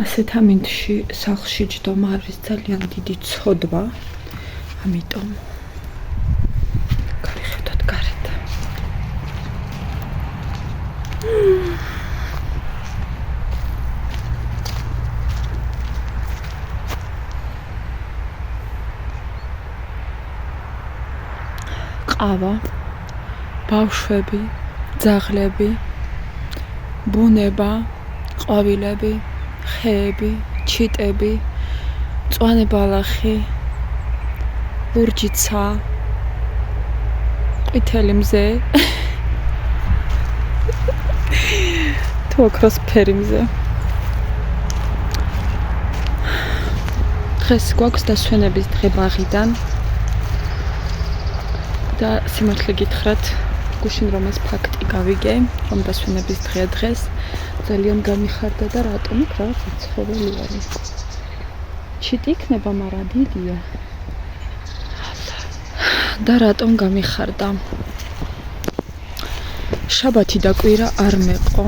ასეთ ამინდში სახლში ჯდომა არის ძალიან დიდი ცოდვა, ამიტომ გავიხედოთ გარეთ. ყავა, ბავშვები, ძაღლები, ბუნება, ყვავილები, ხეები, ჩიტები, მწვანე ბალახი, ლურჯი ცა, ყვითელი მზე, თუ ოქროსფერი მზე. დღეს გვაქვს დასვენების დღე ბაღიდან და სიმართლე გითხრათ, გუშინ რომ ეს ფაქტი გავიგე, რომ დასვენების დღეა დღეს, ძალიან გამიხარდა და რატომ იქ რაღაც ცხოველი არის. ჩიტი იქნება, მაგრამ დიდია. და რატომ გამიხარდა? შაბათი და კვირა არ მეყო.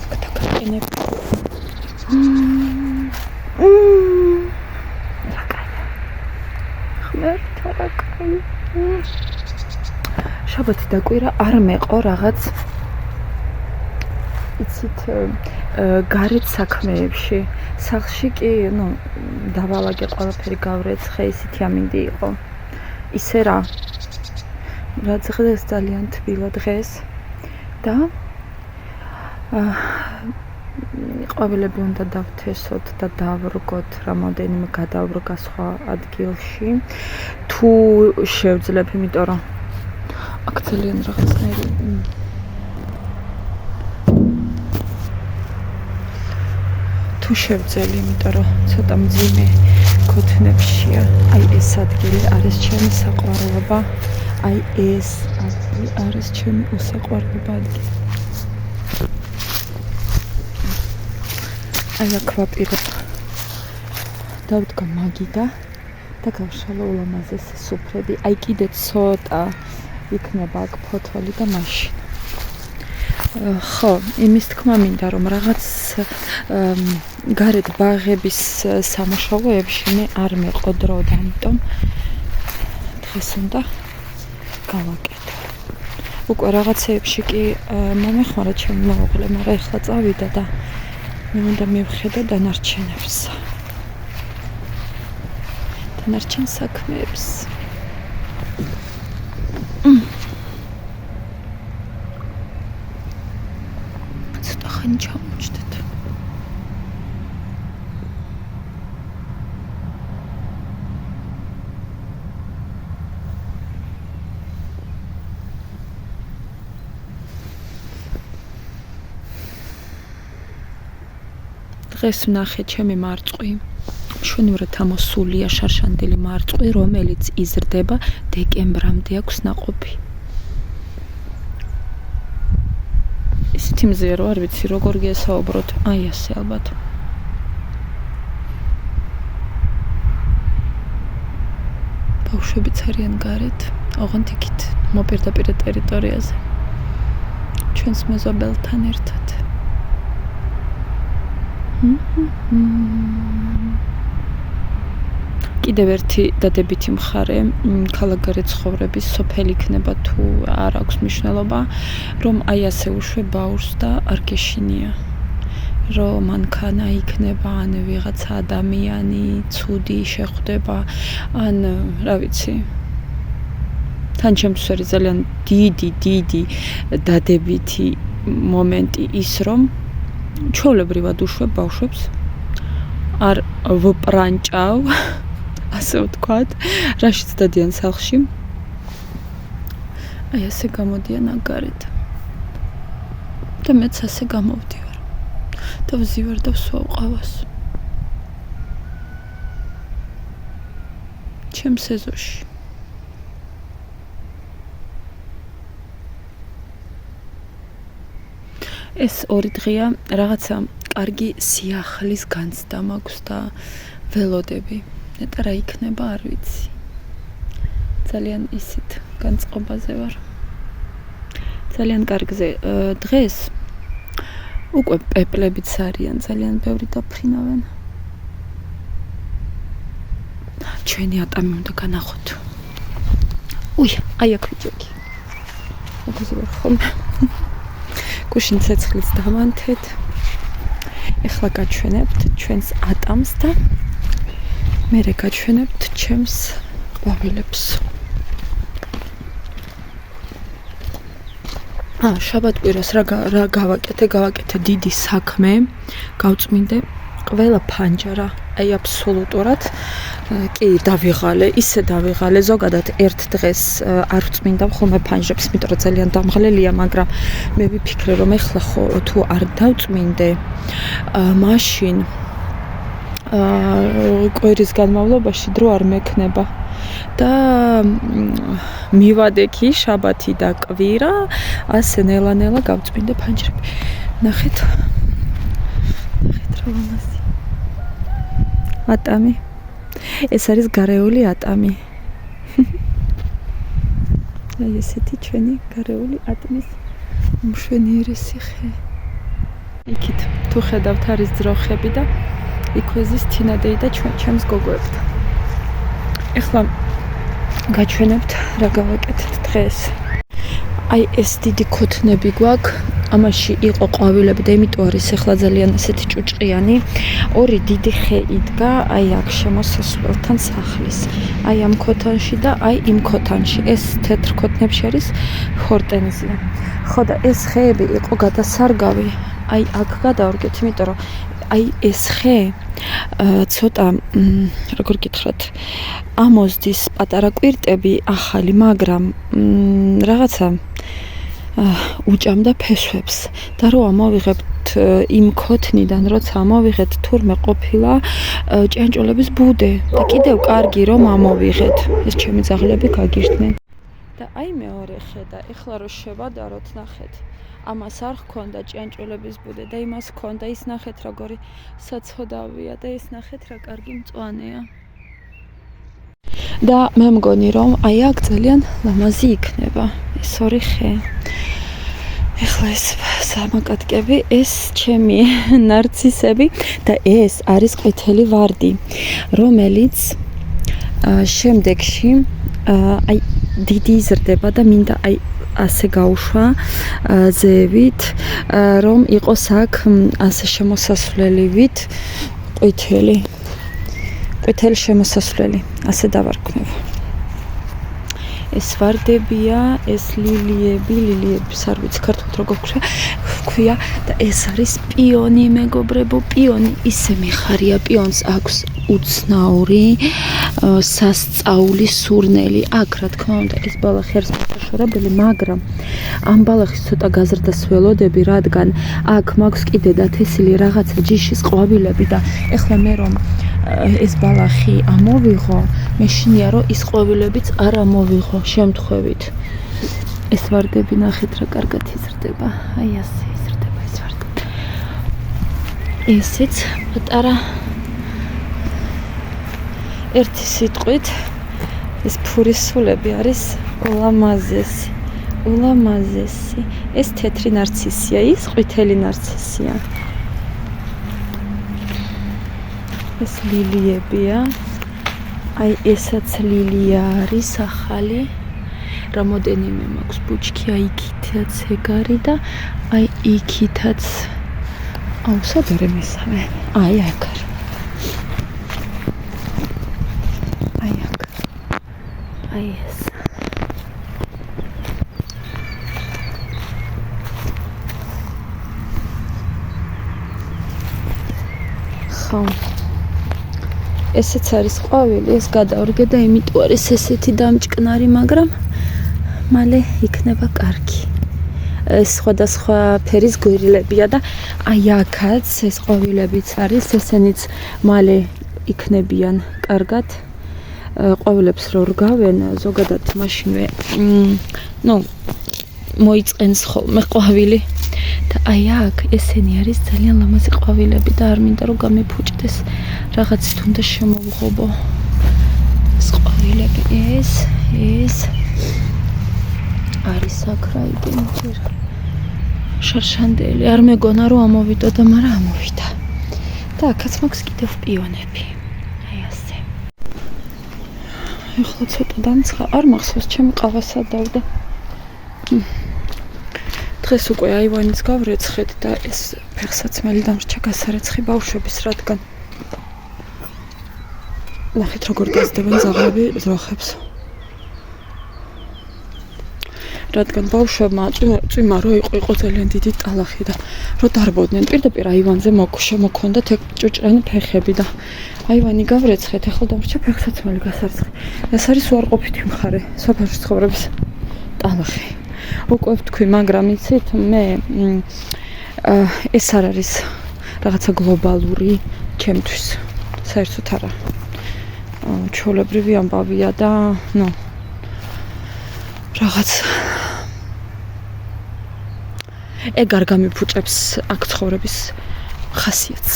გაგაკენებ. შაბათი და კვირა არ მეყო რაღაც იცით გარეთ საქმეებში. სახლში კი, დავალაგე ყველაფერი გავრეცხე, ისეთი ამინდი იყო. ისე რა დღეს ძალიან თბილა დღეს და ყვავილები უნდა დავთესოთ და დავრგოთ, რამოდენიმე გადავრგა სხვა ადგილში. თუ შევძლებ, იმიტომ რომ აქ ძალიან რაღაცნაირი თუ შევძელი, იმიტომ რომ ცოტა მძიმე ქოთნებშია. აი ეს ადგილი არის ჩემი საყვარლობა. აი ეს ადგილი არის ჩემი უსაყვარლობა ადგილი. აი აქ ვაპირებ. დავდგა მაგიდა და გავშალო ულამაზესი სუფრები. აი კიდე ცოტა იქნება აქ ფოთოლი და მაშინ. ხო, იმის თქმა მინდა, რომ რაღაც გარეთ ბაღების სამუშაოებში მე არ მეყო დრო და ამიტომ დღეს უნდა გავაკეთო. უკვე რაღაცეებში კი მომეხმარა ჩემი მეუღლე, მაგრამ ეხლა წავიდა და მე უნდა მივხედო დანარჩენებს. დანარჩენ საქმეებს. ცოტა ხანი ჩამოვჭდეთ. დღეს ვნახე ჩემი მარწყვი. მშვენივრად ამოსულია შარშანდილი მარწყვი, რომელიც იზრდება დეკემბრამდე აქვს ნაყოფი. ისეთი მზეა, რომ არ ვიცი როგორ გესაუბროთ. აი ასე ალბათ. ბავშვებიც არიან გარეთ, ოღონდ იქით მოპირდაპირ ტერიტორიაზე. ჩვენს მეზობელთან ერთად. კიდევ ერთი დადებითი მხარე ქალაქ გარეთ ცხოვრების, სოფელი იქნება თუ არ აქვს მნიშვნელობა, რომ აი ასე უშვე ბაურს და არ გეშინია. რომ მანქანა იქნება, ან ვიღაცა ადამიანი ცუდი შეხვდება, ან რა ვიცი. თან ჩემთვის არის ძალიან დიდი დადებითი მომენტი ის, რომ ჩვეულებრივად უშვებ ბავშვებს, არ ვპრანჭავ, ასე ვთქვათ, რაშიც დადიან სახლში. აი ასე გამოდიან გარეთ. და მეც ასე გამოვდივარ. და ვზივარ და ვსვავ ყავას. ჩემს ეზოში. ეს ორი დღეა რაღაცა კარგი სიახლის განცდა მაქვს და ველოდები. ნეტა რა იქნება, არ ვიცი. ძალიან ისეთ განწყობაზე ვარ. ძალიან კარგზე დღეს უკვე პეპლებიც არიან ძალიან ბევრი დაფრინავენ. ჩვენი ატამი უნდა განახოთ. უი, აი აქ ვიჯექი. მაგაზე ვარ ხოლმე. გუშინ ცეცხლიც დავანთეთ. ეხლა გაჩვენებთ ჩვენს ატამს და მერე გაჩვენებთ ჩემს ყვავილებს. შაბათ-კვირას რა გავაკეთე დიდი საქმე, გავწმინდე ყველა ფანჯარა, აი აბსოლუტურად კი დავიღალე, ისე დავიღალე, ზოგადად ერთ დღეს არ ვწმინდა ხოლმე ფანჯრებს, იმიტომ რომ ძალიან დამღლელია, მაგრამ მე ვიფიქრე რომ ეხლა ხო თუ არ დავწმინდე, მაშინ კვირის განმავლობაში დრო არ მექნება. და მივადე კი შაბათი და კვირა, ასე ნელა-ნელა გავწმინდე ფანჯრები. ნახეთ რა ლამაზი. ატამი. ეს არის გარეული ატამი. აი ესეთი ჩვენი გარეული ატმის მშვენიერესი ხე. იქით თუ ხედავთ არის ძროხები და იქვე ზის თინადეი და ჩემს გოგოებთან. ეხლა გაჩვენებთ რა გავაკეთეთ დღეს. აი ეს დიდი ქოთნები გვაქვს. ამაში იყო ყვავილები და იმიტომ არის ეხლა ძალიან ასეთი ჭუჭყიანი. ორი დიდი ხე იდგა აი აქ შემოსასვლელთან სახლის. აი ამ ქოთანში და აი იმ ქოთანში. ეს თეთრ ქოთნებში არის ჰორტენზია. ხო და ეს ხეები იყო გადასარგავი. აი აქ გადავარგეთ, იმიტომ რომ აი ეს ხე ცოტა როგორ გითხრათ, ამოზდის პატარა კვირტები ახალი, მაგრამ რაღაცა უჭამდა ფესვებს და რო ამოვიღებთ იმ ქოთნიდან, როცა ამოვიღეთ, თურმე ყოფილა ჭიანჭველების ბუდე და კიდევ კარგი რომ ამოვიღეთ. ეს ჩემი ძაღლები გაგირდნენ. და აი მეორე ხე და ეხლა რო შევადაროთ, ნახეთ. ამას არ ჰქონდა ჭიანჭველების ბუდე და იმას ჰქონდა, ის ნახეთ როგორი საცოდავია და ეს ნახეთ რა კარგი მწვანეა. და მე მგონი რომ აი აქ ძალიან ლამაზი იქნება ეს ორი ხე. ეხლა ეს სამაკატკები, ეს ჩემი ნარცისები და ეს არის ყვითელი ვარდი, რომელიც შემდეგში აი დიდი იზრდება და მინდა აი ასე გაუშვა ზევით, რომ იყოს აქ ასე შემოსასვლელივით ყვითელი შემოსასვლელი, ასე დავარქმევ. ეს ვარდებია, ეს ლილიების არ ვიცი ქართულად როგორ ქვია და ეს არის პიონი, მეგობრებო, პიონი. ისე მეხარია, პიონს აქვს უცნაური სასწაული სურნელი. აქ რა თქმა უნდა ეს ბალახი არის მოშორებელი, მაგრამ ამ ბალახის ცოტა გაზრდას ველოდები, რადგან აქ მაქვს კიდე დათესილი რაღაცა ჯიშის ყვავილები და ეხლა მე რომ ეს ბალახი ამოვიღო, მეშინია რომ ის ყვავილებიც არ ამოვიღო შემთხვევით. ეს ვარდები ნახეთ რა კარგად იზრდება. აი ასე იზრდება ეს ვარდები. ესეც პატარა ერთი სიტყვით ეს ფურისულები არის ულამაზესი. ეს თეთრი ნარცისია, ის ყვითელი ნარცისია. ეს ლილიებია. აი ესაც ლილია არის ახალი. რამოდენიმე მაქვს ბუჩქი, აი იქითაც ეგარი და აი იქითაც აუსაბარე მესამე. აი აქ. აი აქ. აი ეს. ხო. ესეც არის ყვავილი, ეს გადავარგე და იმიტომ არის ესეთი დამჭკნარი, მაგრამ მალე იქნება კარგი. ეს სხვადასხვა ფერის გვირილებია და აი აქაც ეს ყვავილებიც არის, ესენიც მალე იქნებიან კარგად. ყვავილებს რო რგავენ, ზოგადად მაშინვე მოიწყენს ხოლმე ყვავილი. და აი აქ ესენი არის ძალიან ლამაზი ყვავილები და არ მინდა რომ გამეფუჭდეს, რაღაც თუნდა შემოვღობო. ეს ყვავილები, ეს არის აქ რაიგენ ჯერ. შარშანდელი არ მეგონა რომ ამოვიდოდა, მაგრამ ამოვიდა. და აქაც მაქვს კიდევ პიონები. აი ასე. ეხლა ცოტა დამცხა, არ მახსოვს ჩემი ყავა სადავდა. დღეს უკვე აივანიც გავრეცხეთ და ეს ფეხსაცმელი დამრჩა გასარეცხი ბავშვების, რადგან ნახეთ როგორ გასდებენ ზაღლები ძროხებს. რადგან ბავშვებმა წვიმა რო იყო ძალიან დიდი ტალახი და რო დარბოდნენ პირდაპირ აივანზე შემოქონდათ ეგ ჭუჭრენი ფეხები და აივანი გავრეცხეთ, ახლა დამრჩა ფეხსაცმელი გასარცხი. ეს არის უარყოფითი მხარე სოფელში ცხოვრების ტალახი. უკვე ვთქვი, მაგრამ იცით, მე ეს არ არის რაღაცა გლობალური ჩემთვის. საერთოდ არა. ჩვეულებრივი ამბავია და რაღაც ეგ არ გამიფუჭებს აქ ცხოვრების ხასიათს.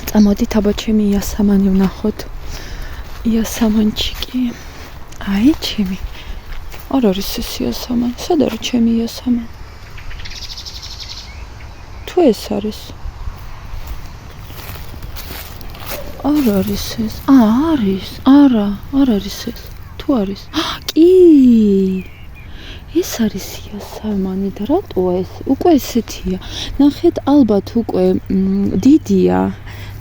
წამოდით აბა ჩემი იასამანი ვნახოთ. იასამანჩიკი. აი ჩემი. არ არის ეს იასამანი. სად არის ჩემი იასამანი? თუ ეს არის? არ არის ეს. არის. არა, არ არის ეს. თუ არის? კი. ეს არის იასამანი და რატოა ეს? უკვე ესეთია. ნახეთ, ალბათ უკვე დიდია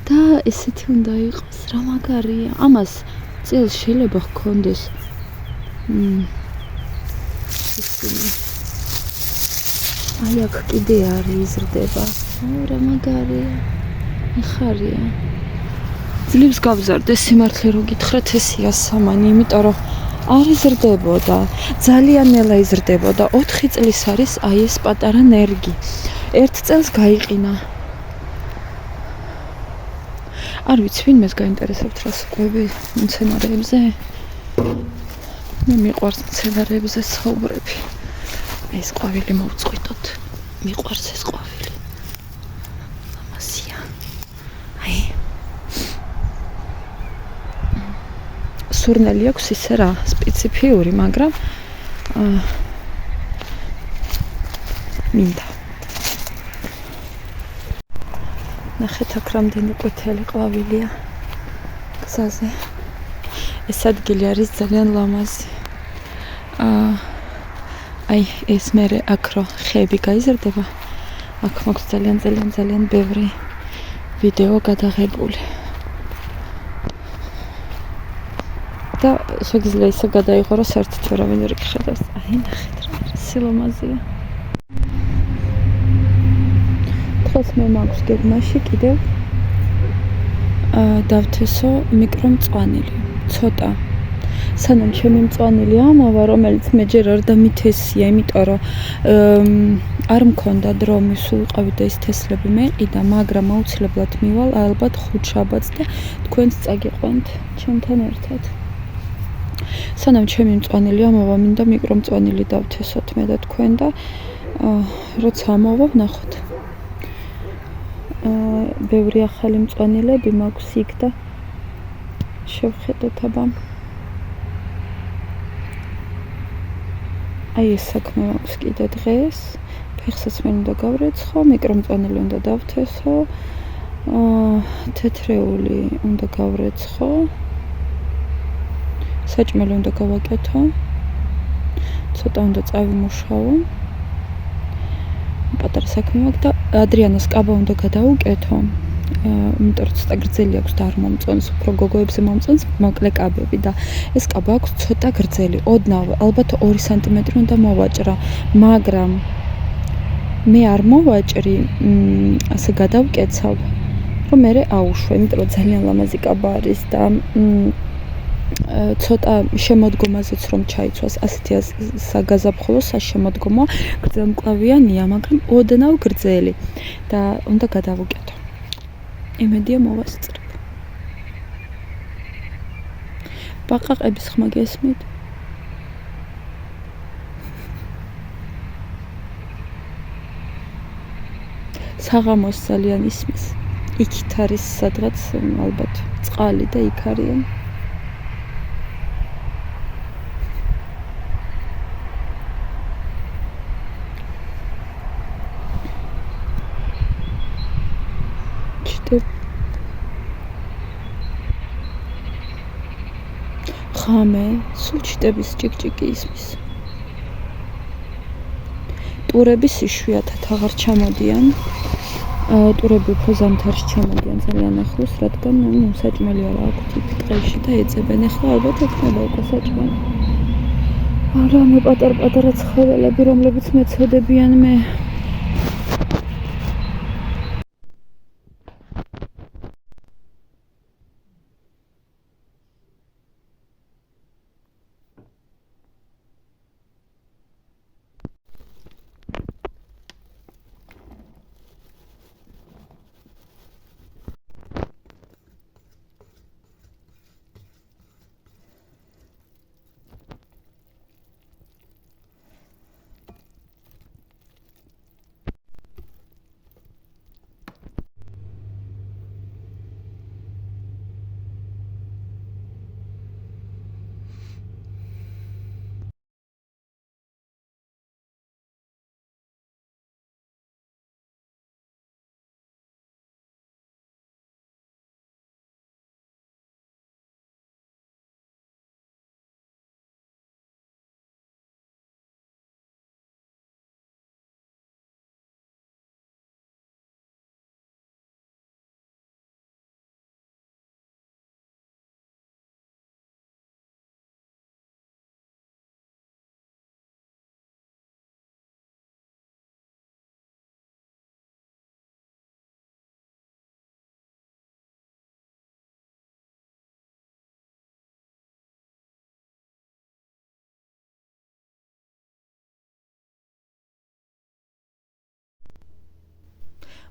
და ესეთი უნდა იყოს. რა მაგარია. ამას წელს შეიძლება ჰქონდეს. აი აქ კიდე არის იზრდება. რა მაგარია. იხარია. ძლივს გავზარდე სიმართლე რო გითხრათ ეს იასამანი, იმიტომ რომ არ იზრდებოდა, ძალიან ნელა იზრდებოდა. 4 წლის არის აი ეს პატარა ნერგი. 1 წელს გაიყინა. არ ვიცი, ვინმეს გაინტერესებთ რას ყვები მცენარეებზე? მე მიყვარს მცენარეებზე საუბრები. ეს ყვავილი მოვწყვიტოთ. მიყვარს ეს ყვავილი. ლამაზია. აი. სურნელი აქვს ისე რა, სპეციფიური, მაგრამ მინდა. ნახეთ აქ რამდენი ყვითელი ყვავილია გზაზე. ეს ადგილი არის ძალიან ლამაზი. აი ეს მერე აქ რო ხეები გაიზრდება, აქ მაქვს ძალიან ბევრი ვიდეო გადაღებული. და შეგიძლია ისე გადაიღო, რომ საერთოდ ვერავინ ვერ გხედავს. აი ნახეთ რა სილამაზეა. დღეს მე მაქვს გეგმაში კიდევ დავთესო მიკრომწვანილი. ცოტა. სანამ ჩემი მწვანილი ამოვა, რომელიც მე ჯერ არ დამითესია, იმიტომ რომ არ მქონდა დრო მისულიყავი და ის თესლები მეყიდა, მაგრამ აუცილებლად მივალ ალბათ ხუთშაბათს და თქვენც წაგიყვანთ ჩემთან ერთად. სანამ ჩემი მწვანილი ამოვა, მინდა მიკრომწვანილი დავთესოთ მე და თქვენ და როცა ამოვა ვნახოთ. ბევრი ახალი მწვანილები მაქვს იქ და შევხედოთ აბა. აი ეს საქმე მაქვს კიდე დღეს. ფეხსაცმელი უნდა გავრეცხო, მიკრომწვანილი უნდა დავთესო, თეთრეული უნდა გავრეცხო. საჭმელი უნდა გავაკეთო. ცოტა უნდა წავიმუშაო. პატარა საქმე მაქვს და ადრიანას კაბა უნდა გადაუკეთო. იმიტომ რომ ცოტა გრძელი აქვს და არ მომწონს, უფრო გოგოებზე მომწონს მოკლე კაბები და ეს კაბა აქვს ცოტა გრძელი, ოდნავ ალბათ 2 სანტიმეტრი უნდა მოვაჭრა, მაგრამ მე არ მოვაჭრი, ასე გადავკეცავ, რომ მე აუშვე, იმიტომ რომ ძალიან ლამაზი კაბა არის და ცოტა შემოდგომაზეც რომ ჩაიცვას, ასეთი საგაზაფხულო საშემოდგომო, გრძელმკლავიანია, მაგრამ ოდნავ გრძელი და უნდა გადავუკეთო. იმედია მოვასწრებ. ბაყაყების ხმა გესმით? საღამოს ძალიან ისმის. იქით არის სადღაც ალბათ წყალი და იქ არიან. ღამე სულ ჩიტების ჭიკჭიკი ისმის. ტურების იშვიათად აღარ ჩამოდიან. ტურები უფრო ზამთარში ჩამოდიან ძალიან ახლოს, რადგან საჭმელი არ აქვთ იქ ტყეში და ეძებენ. ახლა ალბათ ექნება უკვე საჭმელი. რამე პატარ-პატარა ცხოველები, რომლებიც მეცოდებიან მე.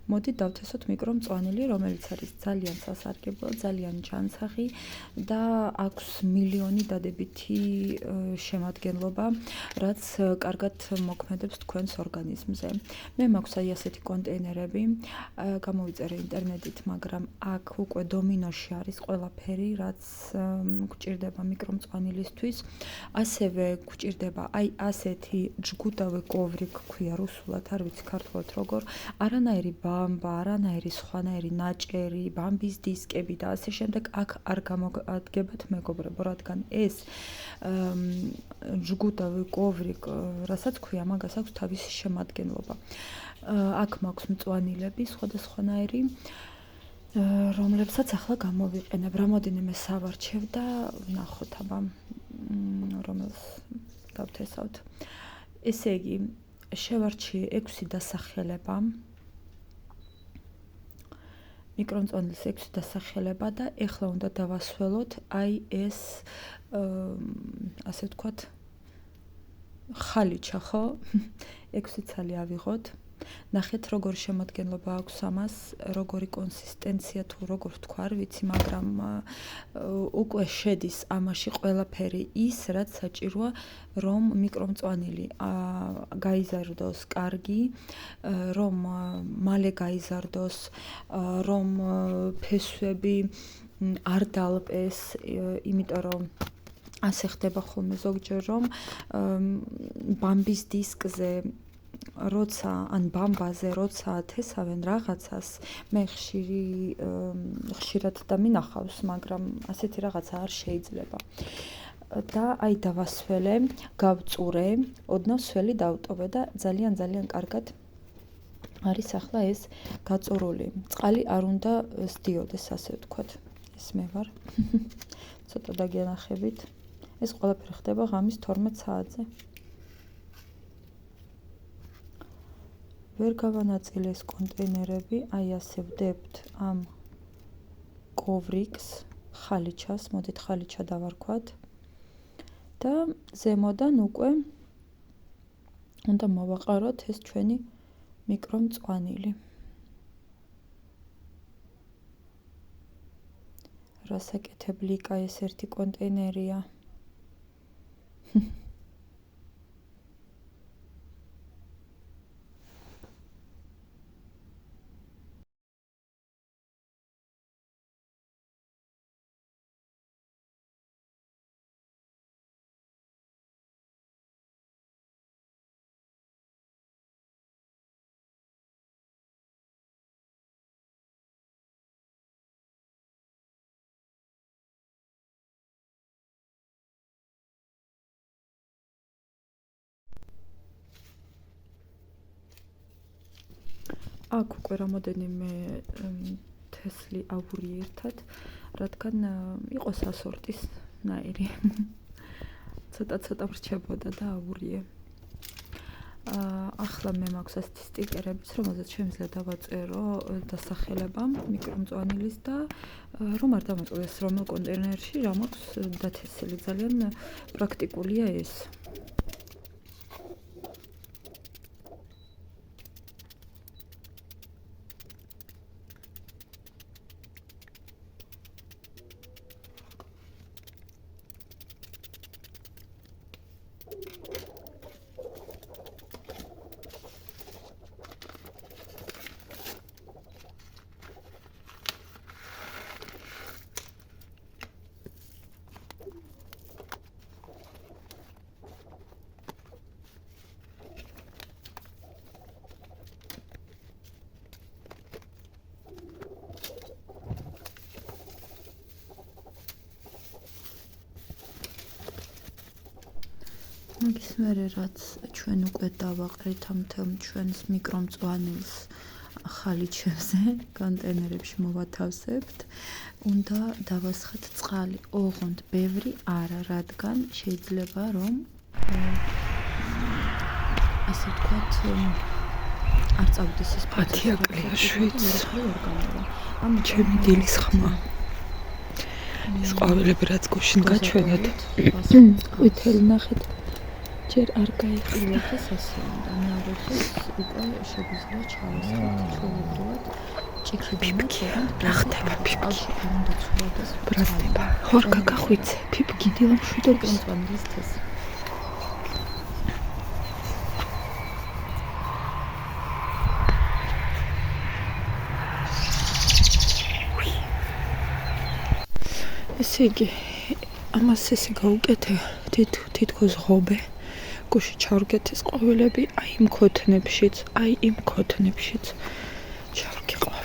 მოდით დავთესოთ მიკრომწვანილი, რომელიც არის ძალიან სასარგებლო, ძალიან ჯანსაღი და აქვს მილიონი დადებითი შემადგენლობა, რაც კარგად მოქმედებს თქვენს ორგანიზმზე. მე მაქვს აი ასეთი კონტეინერები, გამოვიწერე ინტერნეტით, მაგრამ აქ უკვე დომინოში არის ყველაფერი, რაც გვჭირდება მიკრომწვანილისთვის. ასევე გვჭირდება აი ასეთი ჯგუტავი კოვრი ქვია რუსულად, არ ვიცი ქართულად როგორ, არანაირი ბამბა, არანაირი სხვანაირი ნაჭერი, ბამბის დისკები და ასე შემდეგ აქ არ გამოადგებათ მეგობრებო, რადგან ეს ჯგუტავი კოვრი, რასაც ქვია, მაგას აქვს თავისი შემადგენლობა. აქ მაქვს მწვანილები სხვადასხვანაირი, რომლებსაც ახლა გამოვიყენებ. რამოდენიმე სავარჩევ და ვნახოთ აბა რომელს დავთესავთ. ესე იგი, შევარჩიე 6 დასახელება. მიკრომწვანილის 6 დასახელება და ეხლა უნდა დავასველოთ აი ეს ასე ვთქვათ ხალიჩა, ხო? 6 ცალი ავიღოთ. ნახეთ როგორ შემადგენლობა აქვს ამას, როგორი კონსისტენცია თუ როგორ ვთქვა, არ ვიცი, მაგრამ უკვე შედის ამაში ყველაფერი ის, რაც საჭიროა, რომ მიკრომწვანილი გაიზარდოს კარგი, რომ მალე გაიზარდოს, რომ ფესვები არ დალპეს, იმიტომ რომ ასე ხდება ხოლმე ზოგჯერ, რომ ბამბის დისკზე როცა ან ბამბაზე როცა თესავენ რაღაცას, მე ხშირად და მინახავს, მაგრამ ასეთი რაღაცა არ შეიძლება. და აი დავასველე, გავწურე, ოდნავ სველი დავტოვე და ძალიან კარგად არის ახლა ეს გაწურული. წყალი არ უნდა სდიოდეს, ასე ვთქვათ. ეს მე ვარ. ცოტა დაგენახებით. ეს ყველაფერი ხდება ღამის 12 საათზე. ვერ გავანაწილე ეს კონტეინერები, აი ასე ვდებთ ამ კოვრიკს, ხალიჩას, მოდით ხალიჩა დავარქვათ და ზემოდან უკვე უნდა მოვაყაროთ ეს ჩვენი მიკრომწვანილი. რასაკეთებლიკა ეს ერთი კონტეინერია. აქ უკვე რამოდენიმე თესლი ავურია ერთად, რადგან იყო სასორტის ნაირი. ცოტა ვრჩებოდა და ავურია. ახლა მე მაქვს ასეთი სტიკერებიც, რომელზეც შემიძლია დავაწერო დასახელება მიკრომწვანილის და რომ არ დამოწყვეს რომელ კონტეინერში რა მაქვს დათესილი. ძალიან პრაქტიკულია ეს. მაგის მერე რაც ჩვენ უკვე დავაყრით ამ თელ ჩვენს მიკრომწვანილს ხალიჩებზე, კონტეინერებში მოვათავსებთ, უნდა დავასხათ წყალი, ოღონდ ბევრი არა, რადგან შეიძლება რომ ასე ვთქვათ არ წავიდეს ეს პათიაკლიაშვიც. ამ ჩემი დილის ხმა. ეს ყვავილები რაც გუშინ გაჩვენეთ, ყვითელი ნახეთ. ჯერ არ გაიხსნა ეს ასე უნდა ნაროხის უკვე შეგვიძლია ჩავასხოთ ჩვეულებრივად ჭიქრიბი რა ხდება ფიფკი არ უნდა ცვლოდეს ბრაზდება ხარ გაგახვიცე ფიფკი დილა მშვიდობის კონტროლის თეს ესე იგი ამას ესე გაუკეთე თითქოს ღობე გუში ჩავრგეთ ეს ყვავილები, აი იმ ქოთნებშიც ჩავრგი ყვავილები.